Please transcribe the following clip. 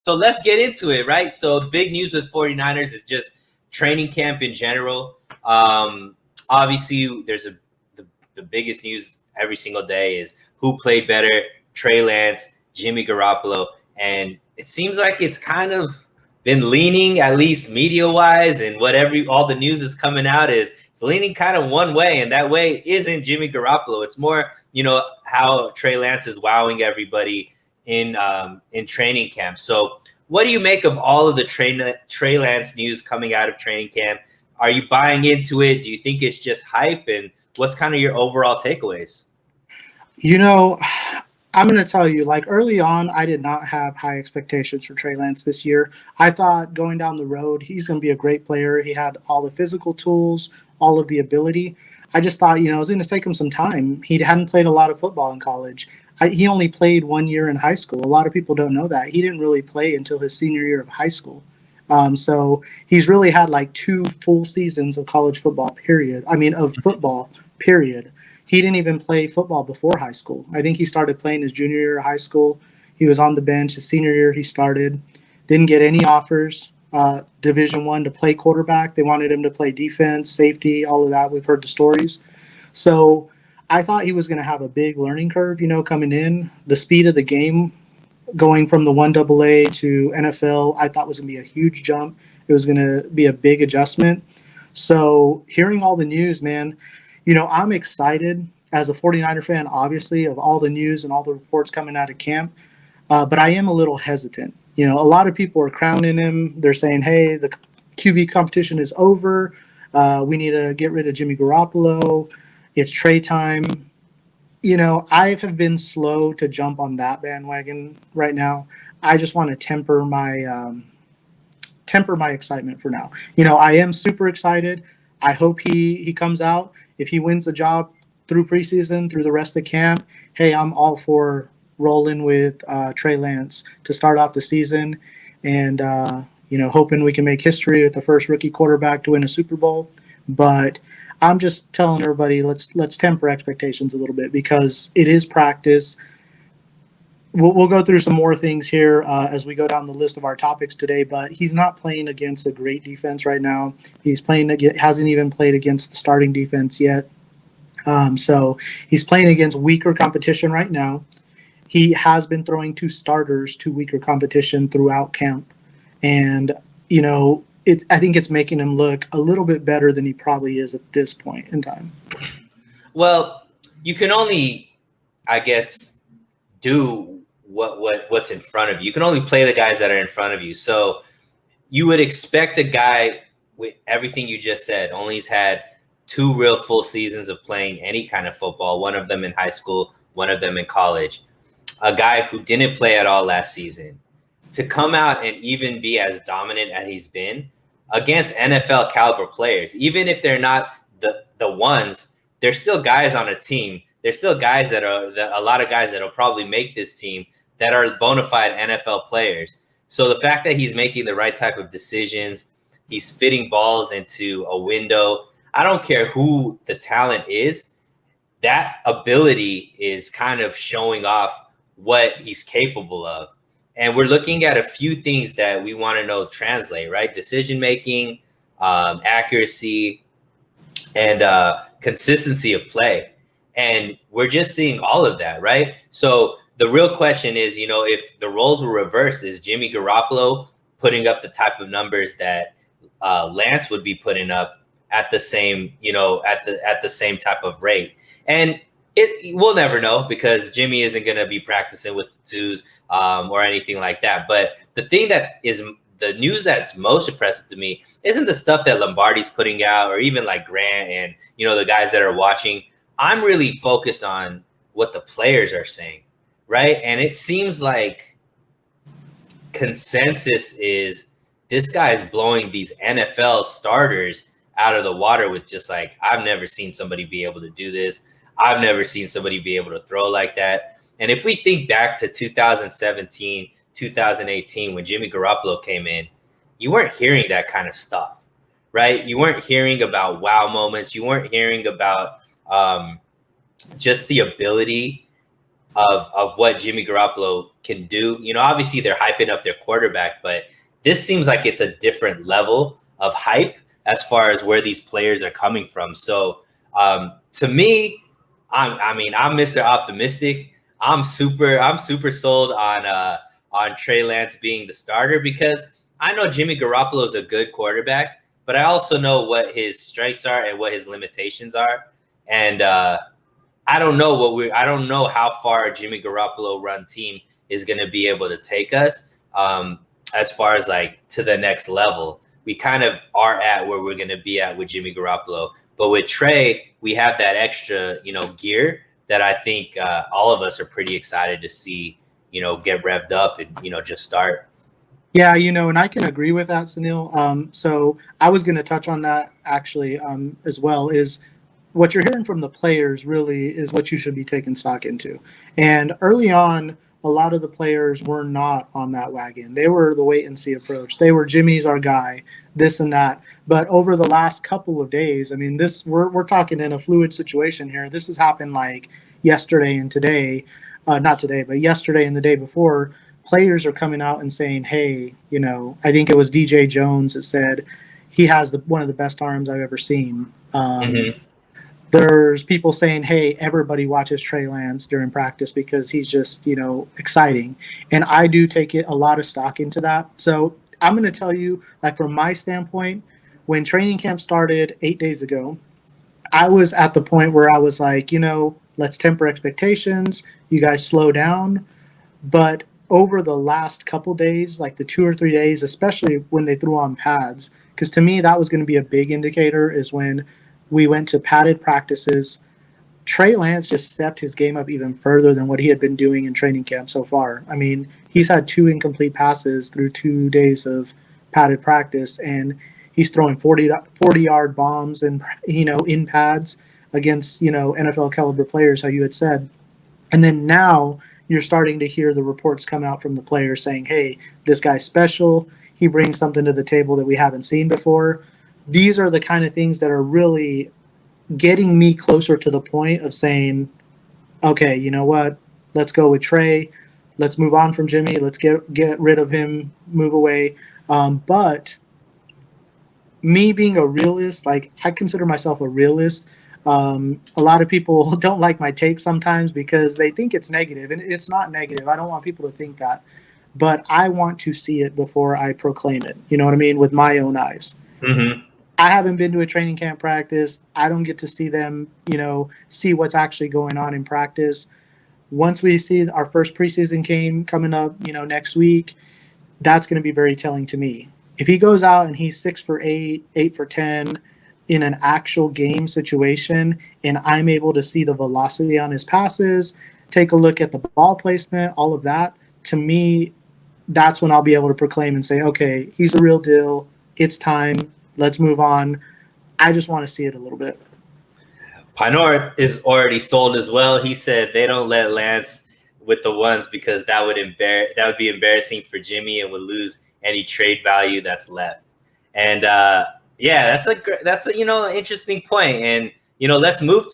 So let's get into it, right? So the big news with 49ers is just training camp in general. Obviously, the biggest news every single day is who played better, Trey Lance, Jimmy Garoppolo. And it seems like it's kind of been leaning, at least media-wise, and all the news is coming out is it's leaning kind of one way, and that way isn't Jimmy Garoppolo. It's more, how Trey Lance is wowing everybody in training camp. So what do you make of all of the Trey Lance news coming out of training camp? Are you buying into it? Do you think it's just hype? And what's kind of your overall takeaways? I'm going to tell you, like early on, I did not have high expectations for Trey Lance this year. I thought going down the road, he's going to be a great player. He had all the physical tools, all of the ability. I just thought, it was going to take him some time. He hadn't played a lot of football in college. He only played 1 year in high school. A lot of people don't know that. He didn't really play until his senior year of high school. So he's really had like 2 full seasons of college football, period. Of football, period. He didn't even play football before high school. I think he started playing his junior year of high school. He was on the bench. His senior year, he started. Didn't get any offers, Division I, to play quarterback. They wanted him to play defense, safety, all of that. We've heard the stories. So I thought he was going to have a big learning curve, coming in. The speed of the game going from the 1AA to NFL, I thought was going to be a huge jump. It was going to be a big adjustment. So hearing all the news, man, I'm excited as a 49er fan, obviously, of all the news and all the reports coming out of camp. But I am a little hesitant. A lot of people are crowning him. They're saying, hey, the QB competition is over. We need to get rid of Jimmy Garoppolo. It's Trey time. I have been slow to jump on that bandwagon right now. I just want to temper my excitement for now. I am super excited. I hope he comes out. If he wins the job through preseason, through the rest of camp, hey, I'm all for rolling with Trey Lance to start off the season and, hoping we can make history with the first rookie quarterback to win a Super Bowl. But I'm just telling everybody, let's temper expectations a little bit because it is practice. We'll go through some more things here as we go down the list of our topics today, but he's not playing against a great defense right now. Hasn't even played against the starting defense yet. So he's playing against weaker competition right now. He has been throwing to starters to weaker competition throughout camp. And, I think it's making him look a little bit better than he probably is at this point in time. Well, you can only, I guess, do what's in front of you. You can only play the guys that are in front of you. So you would expect a guy with everything you just said, only he's had 2 real full seasons of playing any kind of football, one of them in high school, one of them in college. A guy who didn't play at all last season, to come out and even be as dominant as he's been against NFL caliber players, even if they're not the ones, there's still guys on a team. There's still guys a lot of guys that'll probably make this team that are bona fide NFL players. So the fact that he's making the right type of decisions, he's fitting balls into a window. I don't care who the talent is. That ability is kind of showing off what he's capable of. And we're looking at a few things that we want to know translate, right? Decision-making, accuracy, and consistency of play. And we're just seeing all of that, right? So the real question is, if the roles were reversed, is Jimmy Garoppolo putting up the type of numbers that Lance would be putting up at the same, at the same type of rate? And we'll never know because Jimmy isn't going to be practicing with the twos or anything like that. But the thing that is the news that's most impressive to me isn't the stuff that Lombardi's putting out or even like Grant and, the guys that are watching. I'm really focused on what the players are saying, right? And it seems like consensus is this guy is blowing these NFL starters out of the water with just like, I've never seen somebody be able to do this. I've never seen somebody be able to throw like that. And if we think back to 2017, 2018, when Jimmy Garoppolo came in, you weren't hearing that kind of stuff, right? You weren't hearing about wow moments. You weren't hearing about just the ability of what Jimmy Garoppolo can do. You know, obviously they're hyping up their quarterback, but this seems like it's a different level of hype as far as where these players are coming from. So to me, I'm Mr. Optimistic. I'm super sold on Trey Lance being the starter because I know Jimmy Garoppolo is a good quarterback, but I also know what his strengths are and what his limitations are. And I don't know how far a Jimmy Garoppolo run team is going to be able to take us as far as like to the next level. We kind of are at where we're going to be at with Jimmy Garoppolo, but with Trey, we have that extra, gear that I think all of us are pretty excited to see, get revved up and just start. Yeah, and I can agree with that, Sunil. So I was going to touch on that actually as well. Is what you're hearing from the players really is what you should be taking stock into. And early on, a lot of the players were not on that wagon. They were the wait and see approach. They were Jimmy's our guy, this and that. But over the last couple of days, I mean, we're talking in a fluid situation here. This has happened like yesterday and today, not today, but yesterday and the day before. Players are coming out and saying, "Hey, I think it was DJ Jones that said he has one of the best arms I've ever seen." Mm-hmm. There's people saying, "Hey, everybody watches Trey Lance during practice because he's just, exciting." And I do take a lot of stock into that. So I'm going to tell you, like from my standpoint, when training camp started 8 days ago, I was at the point where I was like, let's temper expectations. You guys slow down. But over the last couple days, like the 2 or 3 days, especially when they threw on pads, because to me that was going to be a big indicator is when we went to padded practices. Trey Lance just stepped his game up even further than what he had been doing in training camp so far. I mean, he's had 2 incomplete passes through 2 days of padded practice, and he's throwing 40-yard bombs and in pads against NFL caliber players, how you had said. And then now you're starting to hear the reports come out from the players saying, "Hey, this guy's special. He brings something to the table that we haven't seen before." These are the kind of things that are really getting me closer to the point of saying, "Okay, you know what? Let's go with Trey. Let's move on from Jimmy. Let's get rid of him, move away." But me being a realist, like I consider myself a realist. A lot of people don't like my take sometimes because they think it's negative, and it's not negative. I don't want people to think that, but I want to see it before I proclaim it. You know what I mean? With my own eyes. Mm-hmm. I haven't been to a training camp practice. I don't get to see them, see what's actually going on in practice. Once we see our first preseason game coming up, next week, that's going to be very telling to me. If he goes out and he's 6 for 8, 8 for 10 in an actual game situation, and I'm able to see the velocity on his passes, take a look at the ball placement, all of that, to me, that's when I'll be able to proclaim and say, okay, he's the real deal. It's time. Let's move on. I just want to see it a little bit. Pinor is already sold as well. He said they don't let Lance with the ones because that would be embarrassing for Jimmy and would lose any trade value that's left. And yeah, that's an interesting point. And let's move